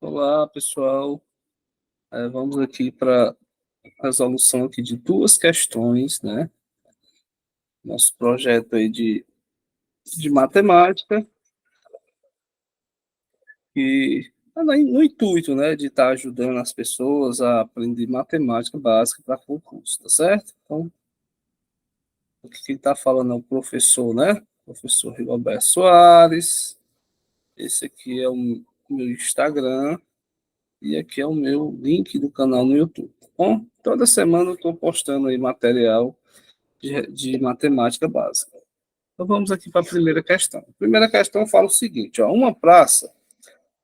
Olá, pessoal. Vamos aqui para a resolução aqui de duas questões, né? Nosso projeto aí de matemática, que no intuito, né, de estar ajudando as pessoas a aprender matemática básica para concurso, tá certo? Então, o que quem está falando é o professor, né? Professor Rigoberto Soares. Esse aqui é o meu Instagram e aqui é o meu link do canal no YouTube. Tá bom, toda semana eu estou postando aí material de matemática básica. Então vamos aqui para a primeira questão. A primeira questão fala o seguinte: ó, uma praça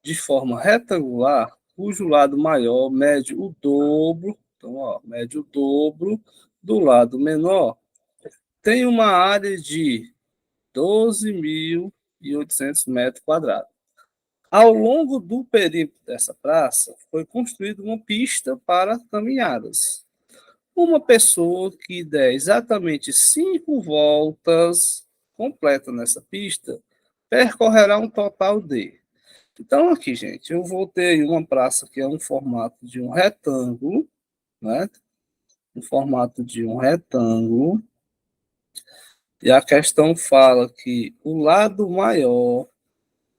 de forma retangular, cujo lado maior mede o dobro, então, ó, mede o dobro do lado menor, tem uma área de 12.800 metros quadrados. Ao longo do perímetro dessa praça, foi construída uma pista para caminhadas. Uma pessoa que der exatamente 5 voltas completas nessa pista percorrerá um total de. Então, aqui, gente, eu vou ter uma praça que é um formato de um retângulo, né? Um formato de um retângulo. E a questão fala que o lado maior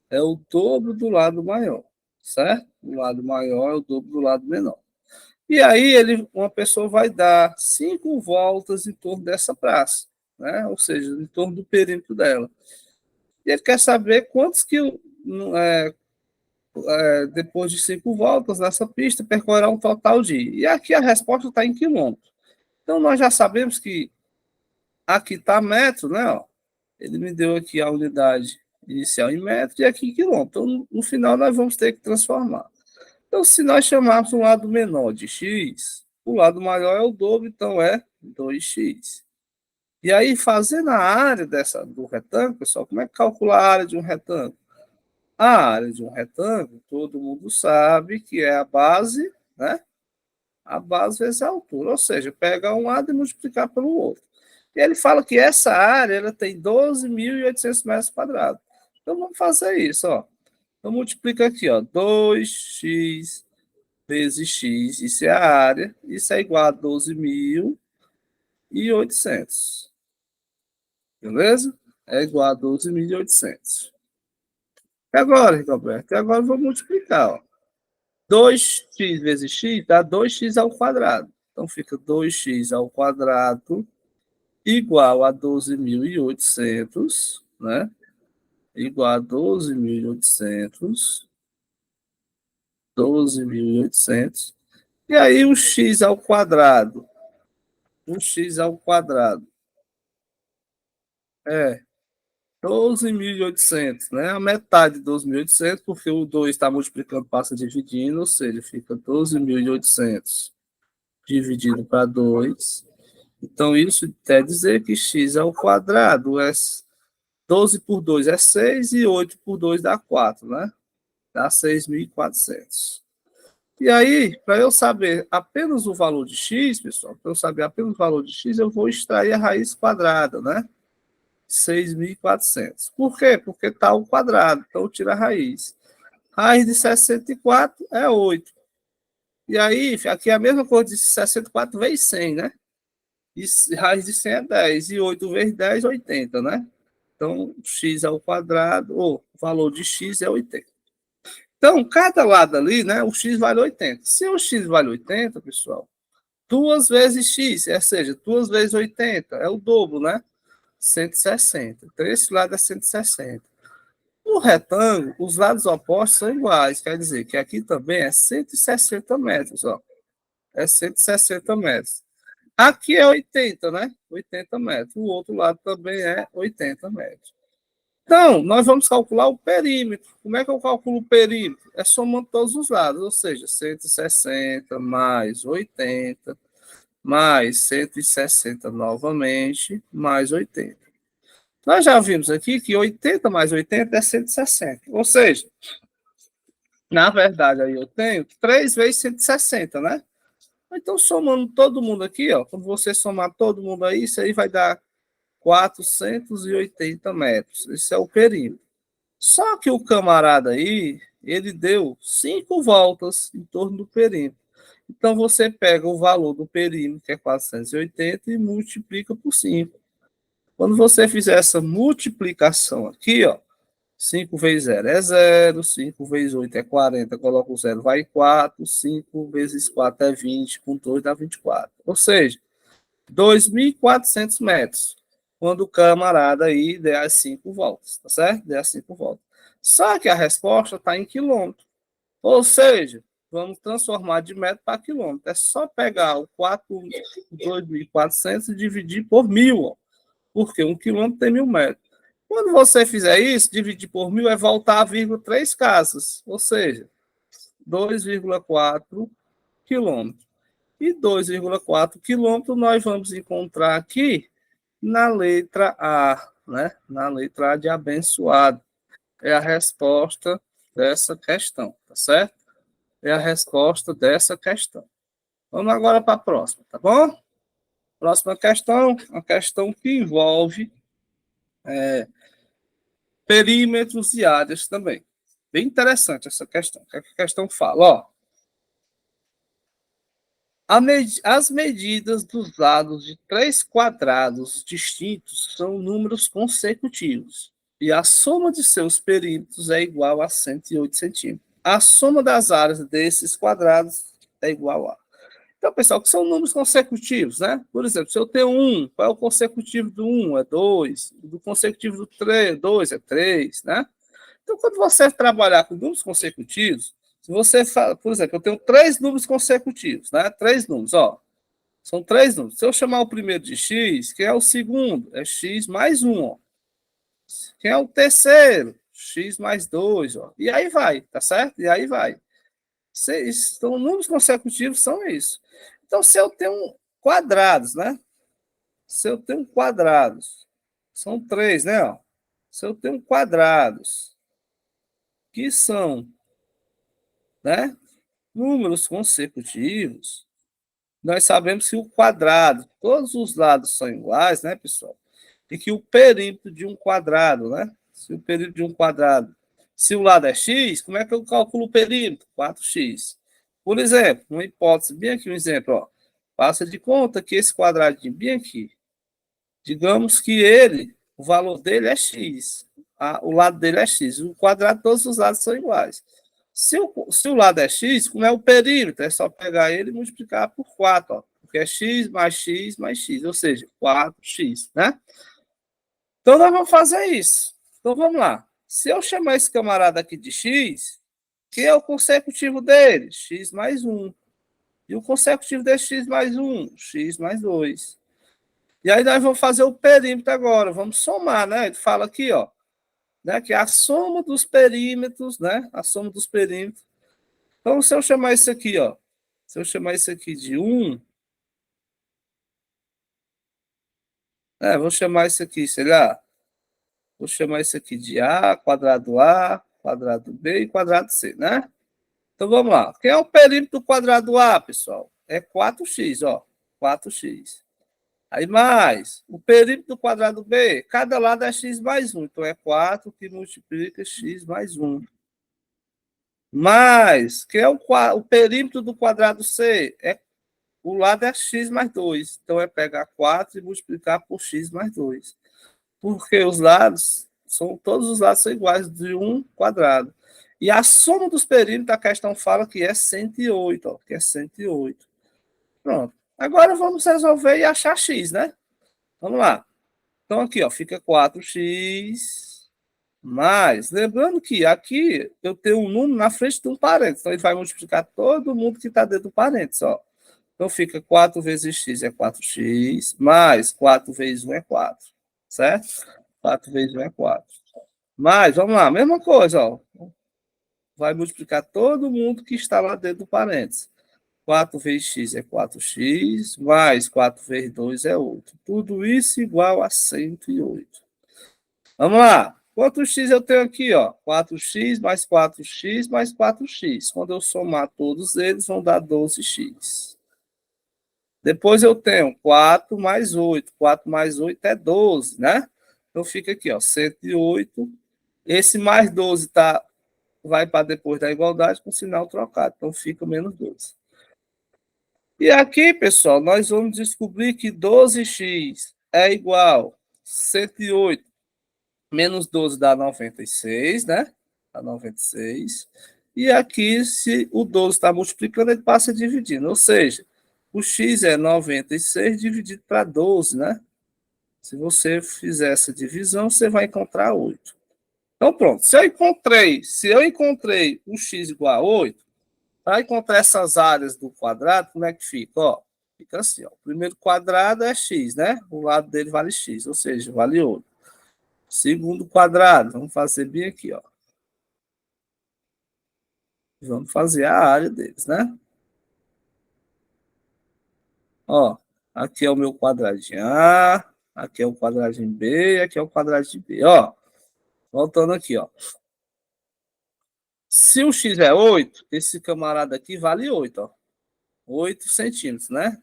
é o dobro do lado maior, certo? O lado maior é o dobro do lado menor. E aí uma pessoa vai dar 5 voltas em torno dessa praça, né? Ou seja, em torno do perímetro dela. E ele quer saber quantos que depois de 5 voltas nessa pista percorrerá um total de. E aqui a resposta está em quilômetros. Então nós já sabemos que aqui está metro, né? Ó, ele me deu aqui a unidade inicial em metro e aqui em quilômetro. Então no final nós vamos ter que transformar. Então, se nós chamarmos o lado menor de x, o lado maior é o dobro, então é 2x. E aí, fazendo a área do retângulo, pessoal, como é que calcula a área de um retângulo? A área de um retângulo, todo mundo sabe que é a base, né? A base vezes a altura, ou seja, pegar um lado e multiplicar pelo outro. E ele fala que essa área ela tem 12.800 metros quadrados. Então, vamos fazer isso, ó. Então, multiplica aqui, ó, 2x vezes x, isso é a área, isso é igual a 12.800. Beleza? É igual a 12.800. E agora, Roberto? E agora eu vou multiplicar. Ó. 2x vezes x dá 2x ao quadrado. Então fica 2x ao quadrado igual a 12.800, né? Igual a 12.800. 12.800. E aí o x ao quadrado. O x ao quadrado é 12.800, né? A metade de 12.800, porque o 2 está multiplicando, passa dividindo, ou seja, fica 12.800 dividido para 2. Então, isso quer dizer que x ao quadrado é 12 por 2 é 6 e 8 por 2 dá 4, né? Dá 6.400. E aí, para eu saber apenas o valor de x, pessoal, para eu saber apenas o valor de x, eu vou extrair a raiz quadrada, né? 6.400. Por quê? Porque está ao quadrado, então tira a raiz. Raiz de 64 é 8. E aí, aqui é a mesma coisa de 64 vezes 100, né? E raiz de 100 é 10. E 8 vezes 10 é 80, né? Então, x ao quadrado, ou o valor de x é 80. Então, cada lado ali, né? O x vale 80. Se o x vale 80, pessoal, 2 vezes x, ou seja, 2 vezes 80, é o dobro, né? 160. Então, esse lado é 160. No retângulo, os lados opostos são iguais, quer dizer que aqui também é 160 metros, ó. É 160 metros. Aqui é 80, né? 80 metros. O outro lado também é 80 metros. Então, nós vamos calcular o perímetro. Como é que eu calculo o perímetro? É somando todos os lados, ou seja, 160 mais 80, mais 160 novamente, mais 80. Nós já vimos aqui que 80 mais 80 é 160. Ou seja, na verdade, aí eu tenho 3 vezes 160, né? Então, somando todo mundo aqui, ó, quando você somar todo mundo aí, isso aí vai dar 480 metros. Esse é o perímetro. Só que o camarada aí, ele deu 5 voltas em torno do perímetro. Então, você pega o valor do perímetro, que é 480, e multiplica por 5. Quando você fizer essa multiplicação aqui, ó, 5 vezes 0 é 0, 5 vezes 8 é 40, coloca o 0, vai 4, 5 vezes 4 é 20, com 2 dá 24. Ou seja, 2.400 metros, quando o camarada aí der as 5 voltas, tá certo? Der as 5 voltas. Só que a resposta está em quilômetro. Ou seja, vamos transformar de metro para quilômetro. É só pegar o 2.400 e dividir por 1.000, ó, porque 1 quilômetro tem 1.000 metros. Quando você fizer isso, dividir por 1.000 é voltar a vírgula 3 casas, ou seja, 2,4 quilômetros. E 2,4 quilômetros nós vamos encontrar aqui na letra A, né? Na letra A de abençoado. É a resposta dessa questão, tá certo? É a resposta dessa questão. Vamos agora para a próxima, tá bom? Próxima questão, uma questão que envolve perímetros e áreas também. Bem interessante essa questão. O que a questão fala? Ó, as medidas dos lados de 3 quadrados distintos são números consecutivos, e a soma de seus perímetros é igual a 108 centímetros. A soma das áreas desses quadrados é igual a... Então, pessoal, que são números consecutivos, né? Por exemplo, se eu tenho 1, qual é o consecutivo do 1? É 2. Do consecutivo do 3, 2 é 3, né? Então, quando você trabalhar com números consecutivos, se você fala, por exemplo, eu tenho 3 números consecutivos, né? 3 números, ó. São 3 números. Se eu chamar o primeiro de x, quem é o segundo? É x mais 1, ó. Quem é o terceiro? X mais 2, ó. E aí vai, tá certo? E aí vai. Então, números consecutivos são isso. Então, se eu tenho quadrados, né? Se eu tenho quadrados, são 3, né? Ó. Se eu tenho quadrados, que são, né, números consecutivos, nós sabemos que o quadrado, todos os lados são iguais, né, pessoal? E que o perímetro de um quadrado, né? Se o perímetro de um quadrado, se o lado é x, como é que eu calculo o perímetro? 4x. Por exemplo, uma hipótese, bem aqui um exemplo, ó. Faça de conta que esse quadradinho bem aqui, digamos que ele, o valor dele é x, o lado dele é x, o quadrado, todos os lados são iguais. Se o lado é x, como é o perímetro? É só pegar ele e multiplicar por 4, ó, porque é x mais x mais x, ou seja, 4x, né? Então, nós vamos fazer isso. Então, vamos lá. Se eu chamar esse camarada aqui de x, que é o consecutivo dele? X mais 1. E o consecutivo desse x mais 1? X mais 2. E aí nós vamos fazer o perímetro agora. Vamos somar, né? Ele fala aqui, ó, né, que é a soma dos perímetros, né? A soma dos perímetros. Então, se eu chamar isso aqui, ó, se eu chamar isso aqui de 1, vou chamar isso aqui, sei lá, vou chamar isso aqui de A, quadrado B e quadrado C, né? Então, vamos lá. Quem é o perímetro do quadrado A, pessoal? É 4x, ó, 4x. Aí mais, o perímetro do quadrado B, cada lado é x mais 1, então é 4 que multiplica x mais 1. Mais, que é o perímetro do quadrado C, o lado é x mais 2, então é pegar 4 e multiplicar por x mais 2. Porque os lados, todos os lados são iguais de 1 quadrado. E a soma dos perímetros, a questão fala que é 108, ó, que é 108. Pronto. Agora vamos resolver e achar x, né? Vamos lá. Então, aqui, ó, fica 4x mais. Lembrando que aqui eu tenho um número na frente de um parênteses. Então, ele vai multiplicar todo mundo que está dentro do parênteses, ó. Então, fica 4 vezes x é 4x, mais 4 vezes 1 é 4, certo? 4 vezes 1 é 4. Mais, vamos lá, mesma coisa, ó. Vai multiplicar todo mundo que está lá dentro do parênteses. 4 vezes x é 4x, mais 4 vezes 2 é 8. Tudo isso igual a 108. Vamos lá. Quantos x eu tenho aqui? Ó? 4x mais 4x mais 4x. Quando eu somar todos eles, vão dar 12x. Depois eu tenho 4 mais 8. 4 mais 8 é 12, né? Então fica aqui, ó, 108. Esse mais 12 está vai para depois da igualdade com sinal trocado. Então, fica menos 12. E aqui, pessoal, nós vamos descobrir que 12x é igual a 108 menos 12 dá 96, né? Dá 96. E aqui, se o 12 está multiplicando, ele passa dividindo. Ou seja, o x é 96 dividido para 12, né? Se você fizer essa divisão, você vai encontrar 8. Então, pronto. Se eu encontrei o x igual a 8, para encontrar essas áreas do quadrado, como é que fica? Ó, fica assim, ó. O primeiro quadrado é x, né? O lado dele vale x, ou seja, vale 8. Segundo quadrado, vamos fazer bem aqui, ó. Vamos fazer a área deles, né? Ó, aqui é o meu quadradinho A, aqui é o quadradinho B, aqui é o quadradinho B. Ó, voltando aqui, ó. Se o x é 8, esse camarada aqui vale 8, ó. 8 centímetros, né?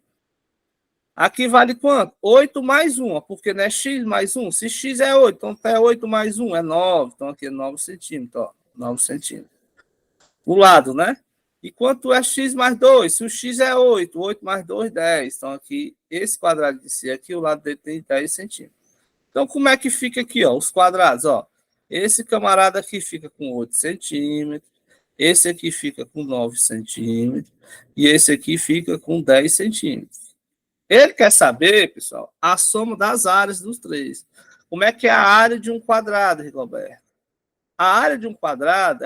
Aqui vale quanto? 8 mais 1, ó, porque não é x mais 1. Se x é 8, então é 8 mais 1, é 9. Então aqui é 9 centímetros, ó. 9 centímetros. O lado, né? E quanto é x mais 2? Se o x é 8, 8 mais 2, 10. Então aqui, esse quadrado de si aqui, o lado dele tem 10 centímetros. Então como é que fica aqui, ó, os quadrados, ó? Esse camarada aqui fica com 8 centímetros. Esse aqui fica com 9 centímetros. E esse aqui fica com 10 centímetros. Ele quer saber, pessoal, a soma das áreas dos três. Como é que é a área de um quadrado, Rigoberto? A área de um quadrado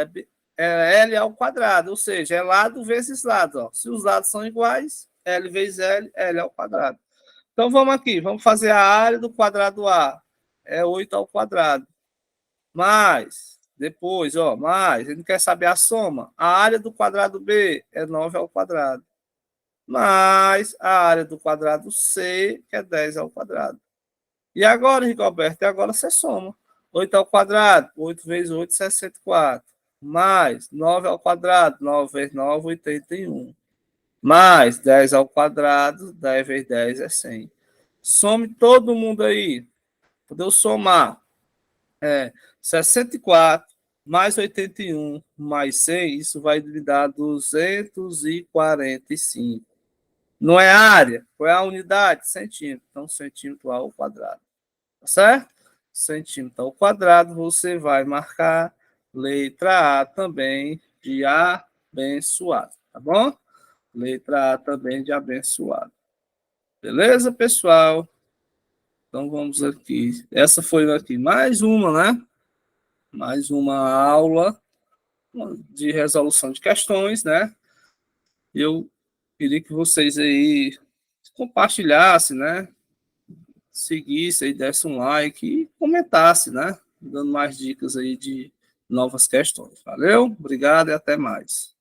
é L ao quadrado, ou seja, é lado vezes lado. Ó. Se os lados são iguais, L vezes L, L ao quadrado. Então vamos aqui, vamos fazer a área do quadrado A. É 8 ao quadrado. Mais, depois, ó, mais, ele quer saber a soma. A área do quadrado B é 9 ao quadrado. Mais a área do quadrado C, que é 10 ao quadrado. E agora, Rigoberto, agora você soma. 8 ao quadrado, 8 vezes 8, 64. Mais 9 ao quadrado, 9 vezes 9, 81. Mais 10 ao quadrado, 10 vezes 10 é 100. Some todo mundo aí. Podeu somar. 64 mais 81 mais 100, isso vai me dar 245. Não é área, qual é a unidade? Centímetro. Então, centímetro ao quadrado. Tá certo? Centímetro ao quadrado, você vai marcar letra A também de abençoado. Tá bom? Letra A também de abençoado. Beleza, pessoal? Então, vamos aqui. Essa foi aqui mais uma, né? Mais uma aula de resolução de questões, né? Eu queria que vocês aí compartilhassem, né? Seguisse aí, desse um like e comentasse, né? Dando mais dicas aí de novas questões. Valeu? Obrigado e até mais.